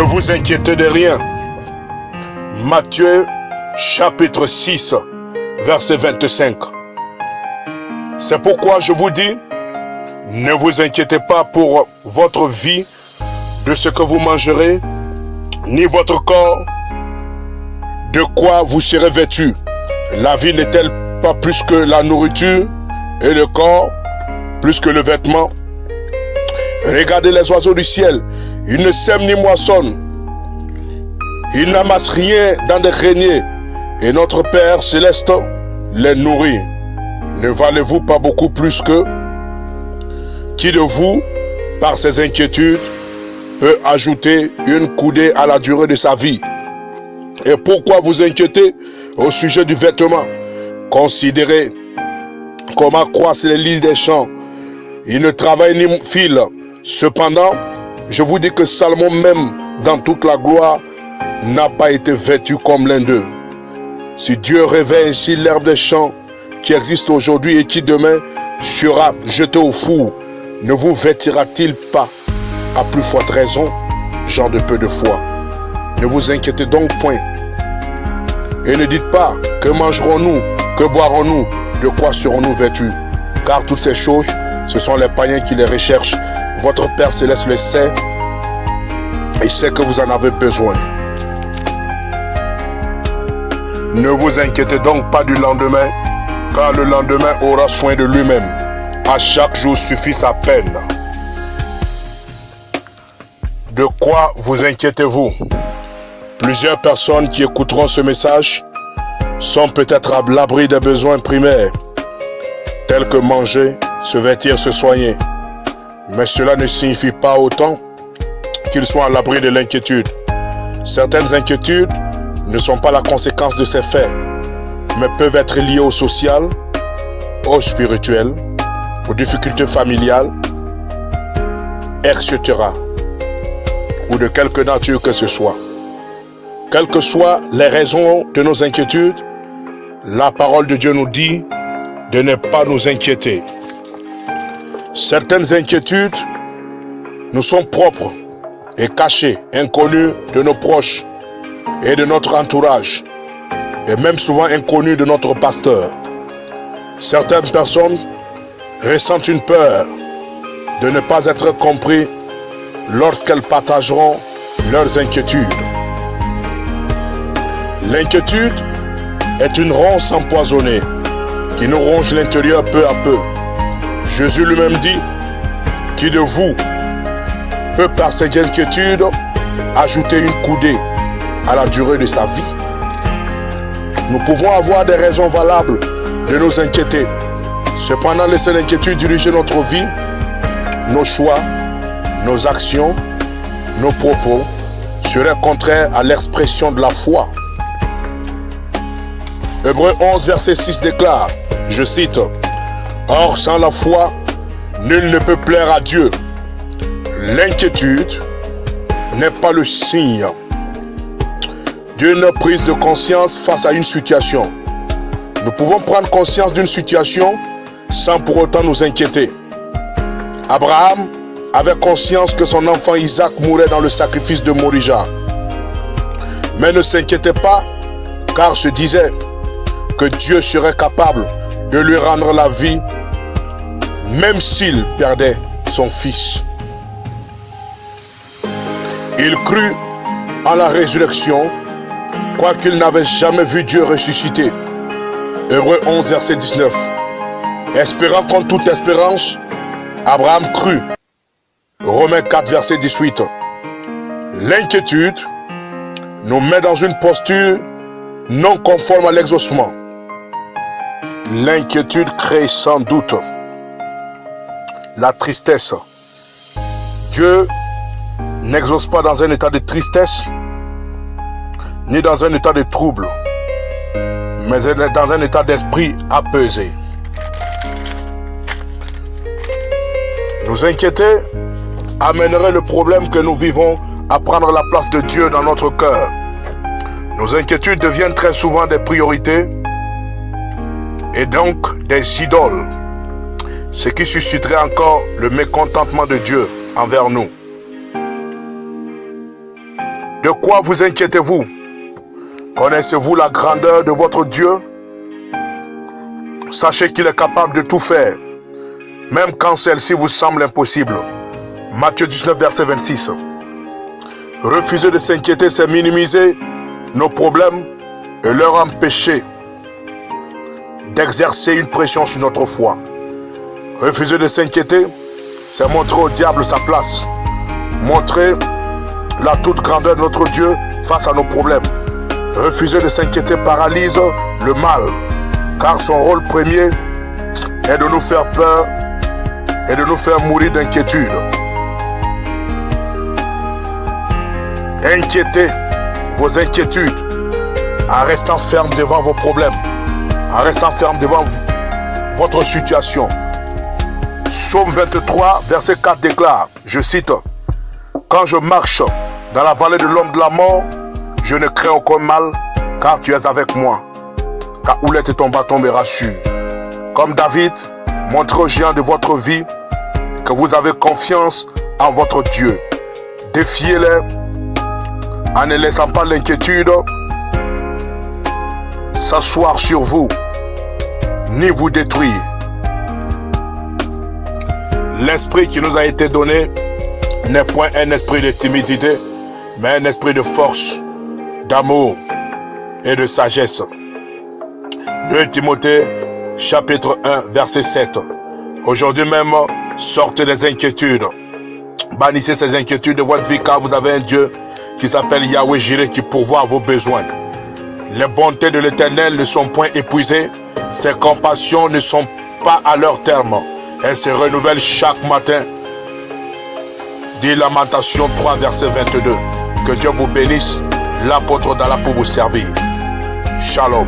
Ne vous inquiétez de rien. Matthieu chapitre 6, verset 25. C'est pourquoi je vous dis, ne vous inquiétez pas pour votre vie, de ce que vous mangerez, ni votre corps, de quoi vous serez vêtus. La vie n'est-elle pas plus que la nourriture, et le corps plus que le vêtement? Regardez les oiseaux du ciel, ils ne sèment ni moissonnent, ils n'amassent rien dans des greniers, et notre Père céleste les nourrit. Ne valez-vous pas beaucoup plus que qui de vous, par ses inquiétudes, peut ajouter une coudée à la durée de sa vie? Et pourquoi vous inquiétez au sujet du vêtement? Considérez comment croissent les lys des champs. Ils ne travaillent ni filent. Cependant, je vous dis que Salomon, même dans toute la gloire, n'a pas été vêtu comme l'un d'eux. Si Dieu réveille ainsi l'herbe des champs qui existe aujourd'hui et qui demain sera jetée au four, ne vous vêtira-t-il pas à plus forte raison, gens de peu de foi? Ne vous inquiétez donc point. Et ne dites pas, que mangerons-nous, que boirons-nous, de quoi serons-nous vêtus? Car toutes ces choses, ce sont les païens qui les recherchent. Votre Père Céleste le sait et sait que vous en avez besoin. Ne vous inquiétez donc pas du lendemain, car le lendemain aura soin de lui-même. À chaque jour suffit sa peine. De quoi vous inquiétez-vous? Plusieurs personnes qui écouteront ce message sont peut-être à l'abri des besoins primaires, tels que manger, se vêtir, se soigner. Mais cela ne signifie pas autant qu'ils soient à l'abri de l'inquiétude. Certaines inquiétudes ne sont pas la conséquence de ces faits, mais peuvent être liées au social, au spirituel, aux difficultés familiales, etc. ou de quelque nature que ce soit. Quelles que soient les raisons de nos inquiétudes, la parole de Dieu nous dit de ne pas nous inquiéter. Certaines inquiétudes nous sont propres et cachées, inconnues de nos proches et de notre entourage, et même souvent inconnues de notre pasteur. Certaines personnes ressentent une peur de ne pas être compris lorsqu'elles partageront leurs inquiétudes. L'inquiétude est une ronce empoisonnée qui nous ronge l'intérieur peu à peu. Jésus lui-même dit, qui de vous peut par ses inquiétudes ajouter une coudée à la durée de sa vie? Nous pouvons avoir des raisons valables de nous inquiéter. Cependant, laisser l'inquiétude diriger notre vie, nos choix, nos actions, nos propos seraient contraires à l'expression de la foi. Hébreux 11, verset 6 déclare, je cite, « Or, sans la foi, nul ne peut plaire à Dieu. L'inquiétude n'est pas le signe d'une prise de conscience face à une situation. Nous pouvons prendre conscience d'une situation sans pour autant nous inquiéter. Abraham avait conscience que son enfant Isaac mourrait dans le sacrifice de Morija, mais ne s'inquiétait pas car se disait que Dieu serait capable de lui rendre la vie même s'il perdait son fils. Il crut en la résurrection, quoiqu'il n'avait jamais vu Dieu ressusciter. Hébreux 11, verset 19. Espérant contre toute espérance, Abraham crut. Romains 4, verset 18. L'inquiétude nous met dans une posture non conforme à l'exaucement. L'inquiétude crée sans doute la tristesse. Dieu n'exauce pas dans un état de tristesse, ni dans un état de trouble, mais dans un état d'esprit apaisé. Nous inquiéter amènerait le problème que nous vivons à prendre la place de Dieu dans notre cœur. Nos inquiétudes deviennent très souvent des priorités et donc des idoles, ce qui susciterait encore le mécontentement de Dieu envers nous. De quoi vous inquiétez-vous? Connaissez-vous la grandeur de votre Dieu? Sachez qu'il est capable de tout faire, même quand celle-ci vous semble impossible. Matthieu 19, verset 26. Refuser de s'inquiéter, c'est minimiser nos problèmes et leur empêcher d'exercer une pression sur notre foi. Refuser de s'inquiéter, c'est montrer au diable sa place. Montrer la toute grandeur de notre Dieu face à nos problèmes. Refuser de s'inquiéter paralyse le mal, car son rôle premier est de nous faire peur et de nous faire mourir d'inquiétude. Inquiétez vos inquiétudes en restant ferme devant vos problèmes, en restant ferme devant votre situation. Psaume 23, verset 4 déclare, je cite, « Quand je marche dans la vallée de l'ombre de la mort, je ne crains aucun mal, car tu es avec moi. Ta houlette et ton bâton me rassurent. » Comme David, montrez aux géants de votre vie que vous avez confiance en votre Dieu. Défiez-les en ne laissant pas l'inquiétude s'asseoir sur vous, ni vous détruire. L'esprit qui nous a été donné n'est point un esprit de timidité, mais un esprit de force, d'amour et de sagesse. 2 Timothée, chapitre 1, verset 7. Aujourd'hui même, sortez des inquiétudes. Bannissez ces inquiétudes de votre vie, car vous avez un Dieu qui s'appelle Yahweh Jireh, qui pourvoit à vos besoins. Les bontés de l'Éternel ne sont point épuisées, ses compassions ne sont pas à leur terme. Elles se renouvellent chaque matin. Dit Lamentation 3, verset 22. Que Dieu vous bénisse. L'apôtre Dalla pour vous servir. Shalom.